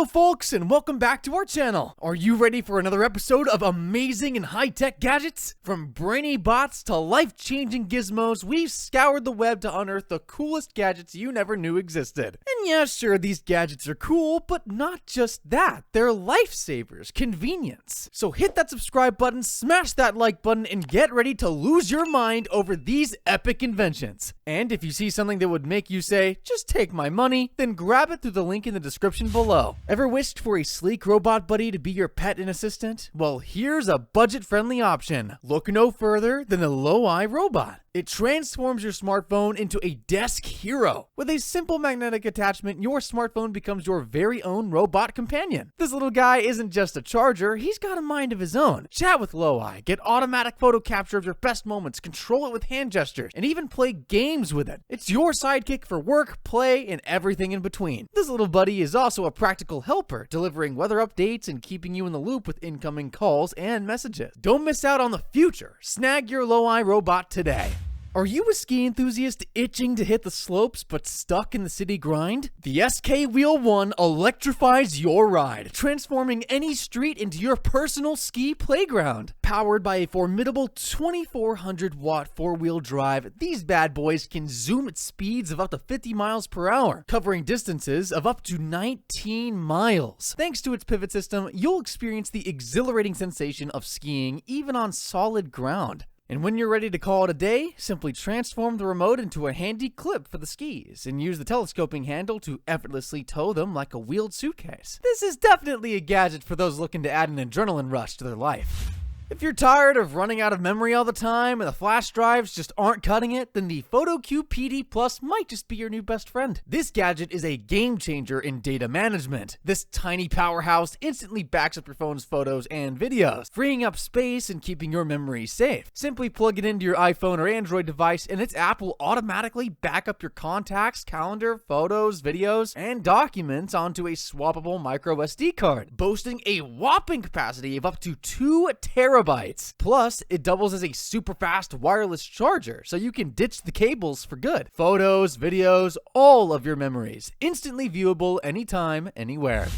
Hello folks, and welcome back to our channel. Are you ready for another episode of amazing and high-tech gadgets? From brainy bots to life-changing gizmos, we've scoured the web to unearth the coolest gadgets you never knew existed. And yeah, sure, these gadgets are cool, but not just that. They're lifesavers, convenience. So hit that subscribe button, smash that like button, and get ready to lose your mind over these epic inventions. And if you see something that would make you say, just take my money, then grab it through the link in the description below. Ever wished for a sleek robot buddy to be your pet and assistant? Well, here's a budget-friendly option. Look no further than the LOOI Robot. It transforms your smartphone into a desk hero. With a simple magnetic attachment, your smartphone becomes your very own robot companion. This little guy isn't just a charger, he's got a mind of his own. Chat with LOOI, get automatic photo capture of your best moments, control it with hand gestures, and even play games with it. It's your sidekick for work, play, and everything in between. This little buddy is also a practical helper, delivering weather updates and keeping you in the loop with incoming calls and messages. Don't miss out on the future. Snag your LOOI Robot today. Are you a ski enthusiast itching to hit the slopes but stuck in the city grind? The SKWheel ONE electrifies your ride, transforming any street into your personal ski playground. Powered by a formidable 2400 watt four-wheel drive, these bad boys can zoom at speeds of up to 50 miles per hour, covering distances of up to 19 miles. Thanks to its pivot system, you'll experience the exhilarating sensation of skiing even on solid ground. And when you're ready to call it a day, simply transform the remote into a handy clip for the skis and use the telescoping handle to effortlessly tow them like a wheeled suitcase. This is definitely a gadget for those looking to add an adrenaline rush to their life. If you're tired of running out of memory all the time and the flash drives just aren't cutting it, then the PhotoCube PD Plus might just be your new best friend. This gadget is a game changer in data management. This tiny powerhouse instantly backs up your phone's photos and videos, freeing up space and keeping your memory safe. Simply plug it into your iPhone or Android device and its app will automatically back up your contacts, calendar, photos, videos, and documents onto a swappable micro SD card, boasting a whopping capacity of up to 2 terabytes. Plus, it doubles as a super fast wireless charger, so you can ditch the cables for good. Photos, videos, all of your memories, instantly viewable anytime, anywhere.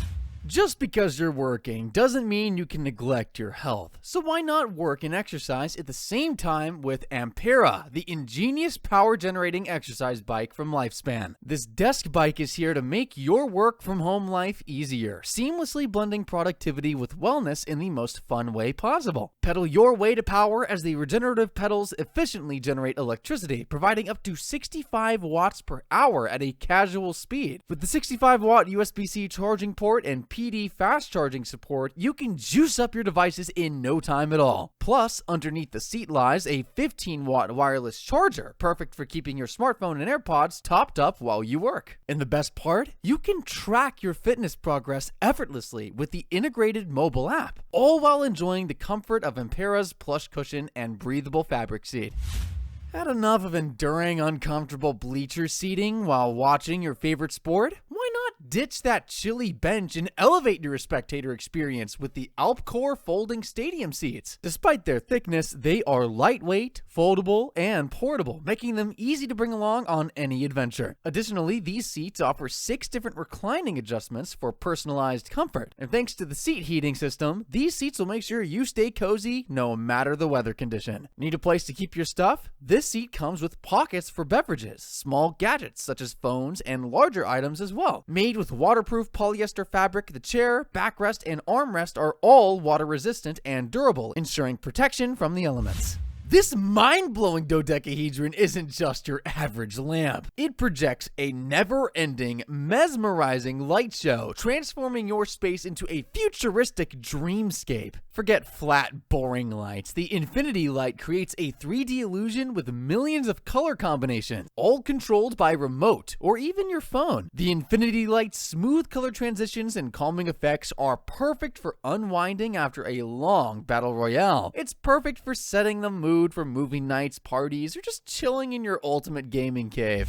Just because you're working doesn't mean you can neglect your health. So why not work and exercise at the same time with Ampera, the ingenious power-generating exercise bike from Lifespan. This desk bike is here to make your work from home life easier, seamlessly blending productivity with wellness in the most fun way possible. Pedal your way to power as the regenerative pedals efficiently generate electricity, providing up to 65 watts per hour at a casual speed. With the 65-watt USB-C charging port and PD fast charging support, you can juice up your devices in no time at all. Plus, underneath the seat lies a 15-watt wireless charger, perfect for keeping your smartphone and AirPods topped up while you work. And the best part? You can track your fitness progress effortlessly with the integrated mobile app, all while enjoying the comfort of Ampera's plush cushion and breathable fabric seat. Had enough of enduring uncomfortable bleacher seating while watching your favorite sport? Why not ditch that chilly bench and elevate your spectator experience with the Alpcour folding stadium seats? Despite their thickness, they are lightweight, foldable, and portable, making them easy to bring along on any adventure. Additionally, these seats offer 6 different reclining adjustments for personalized comfort. And thanks to the seat heating system, these seats will make sure you stay cozy no matter the weather condition. Need a place to keep your stuff? This seat comes with pockets for beverages, small gadgets such as phones, and larger items as well. Made with waterproof polyester fabric, the chair, backrest, and armrest are all water resistant and durable, ensuring protection from the elements. This mind-blowing dodecahedron isn't just your average lamp. It projects a never-ending, mesmerizing light show, transforming your space into a futuristic dreamscape. Forget flat, boring lights. The infinity light creates a 3D illusion with millions of color combinations, all controlled by remote or even your phone. The infinity light's smooth color transitions and calming effects are perfect for unwinding after a long battle royale. It's perfect for setting the mood for movie nights, parties, or just chilling in your ultimate gaming cave.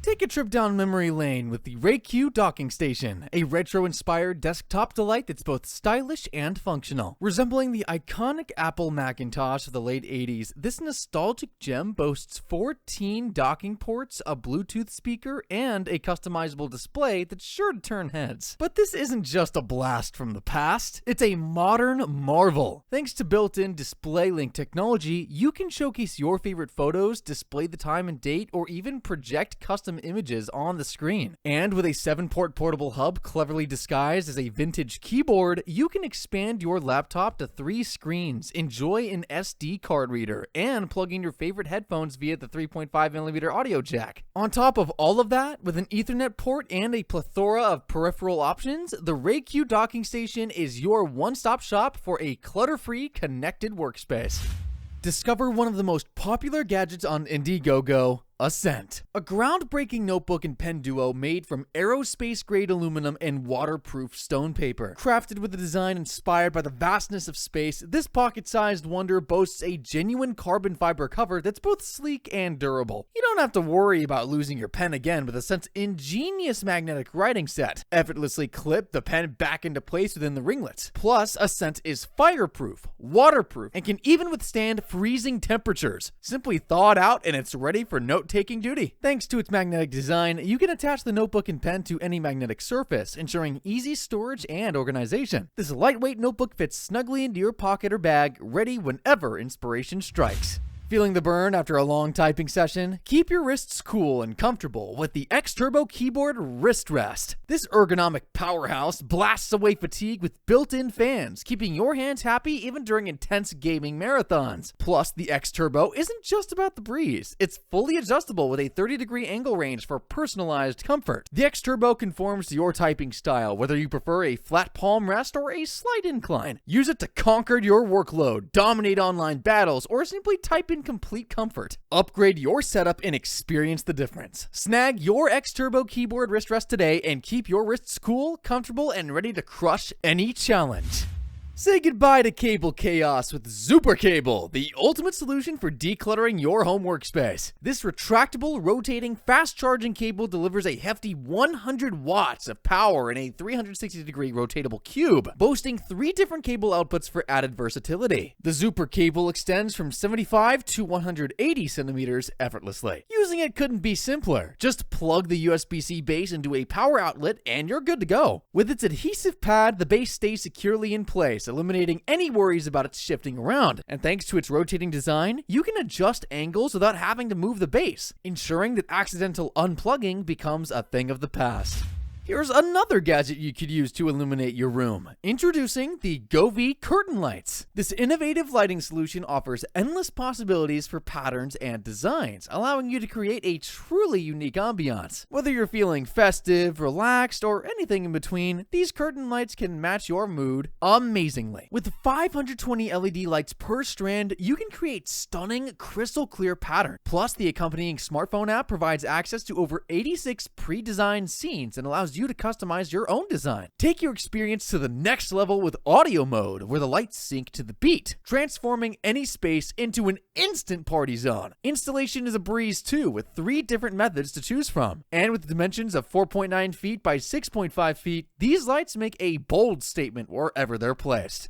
Take a trip down memory lane with the RayCue docking station, a retro-inspired desktop delight that's both stylish and functional. Resembling the iconic Apple Macintosh of the late 80s, this nostalgic gem boasts 14 docking ports, a Bluetooth speaker, and a customizable display that's sure to turn heads. But this isn't just a blast from the past, it's a modern marvel. Thanks to built-in display link technology, you can showcase your favorite photos, display the time and date, or even project custom images on the screen. And with a 7-port portable hub cleverly disguised as a vintage keyboard, you can expand your laptop to 3 screens, enjoy an SD card reader, and plug in your favorite headphones via the 3.5mm audio jack. On top of all of that, with an Ethernet port and a plethora of peripheral options, the RayCue docking station is your one-stop shop for a clutter-free connected workspace. Discover one of the most popular gadgets on Indiegogo, Ascent, a groundbreaking notebook and pen duo made from aerospace-grade aluminum and waterproof stone paper. Crafted with a design inspired by the vastness of space, this pocket-sized wonder boasts a genuine carbon fiber cover that's both sleek and durable. You don't have to worry about losing your pen again with Ascent's ingenious magnetic writing set. Effortlessly clip the pen back into place within the ringlets. Plus, Ascent is fireproof, waterproof, and can even withstand freezing temperatures. Simply thaw it out and it's ready for note-taking duty. Thanks to its magnetic design, you can attach the notebook and pen to any magnetic surface, ensuring easy storage and organization. This lightweight notebook fits snugly into your pocket or bag, ready whenever inspiration strikes. Feeling the burn after a long typing session? Keep your wrists cool and comfortable with the X-Turbo Keyboard Wrist Rest. This ergonomic powerhouse blasts away fatigue with built-in fans, keeping your hands happy even during intense gaming marathons. Plus, the X-Turbo isn't just about the breeze. It's fully adjustable with a 30-degree angle range for personalized comfort. The X-Turbo conforms to your typing style, whether you prefer a flat palm rest or a slight incline. Use it to conquer your workload, dominate online battles, or simply type in complete comfort. Upgrade your setup and experience the difference. Snag your X-Turbo Keyboard Wrist Rest today and keep your wrists cool, comfortable, and ready to crush any challenge. Say goodbye to cable chaos with XuperCable, the ultimate solution for decluttering your home workspace. This retractable, rotating, fast-charging cable delivers a hefty 100 watts of power in a 360-degree rotatable cube, boasting 3 different cable outputs for added versatility. The XuperCable extends from 75 to 180 centimeters effortlessly. Using it couldn't be simpler. Just plug the USB-C base into a power outlet and you're good to go. With its adhesive pad, the base stays securely in place, eliminating any worries about it shifting around. And thanks to its rotating design, you can adjust angles without having to move the base, ensuring that accidental unplugging becomes a thing of the past. Here's another gadget you could use to illuminate your room. Introducing the Govee curtain lights. This innovative lighting solution offers endless possibilities for patterns and designs, allowing you to create a truly unique ambiance. Whether you're feeling festive, relaxed, or anything in between, these curtain lights can match your mood amazingly. With 520 LED lights per strand, you can create stunning, crystal clear patterns. Plus, the accompanying smartphone app provides access to over 86 pre-designed scenes and allows you to customize your own design. Take your experience to the next level with audio mode, where the lights sync to the beat, transforming any space into an instant party zone. Installation is a breeze too, with 3 different methods to choose from. And with dimensions of 4.9 feet by 6.5 feet, these lights make a bold statement wherever they're placed.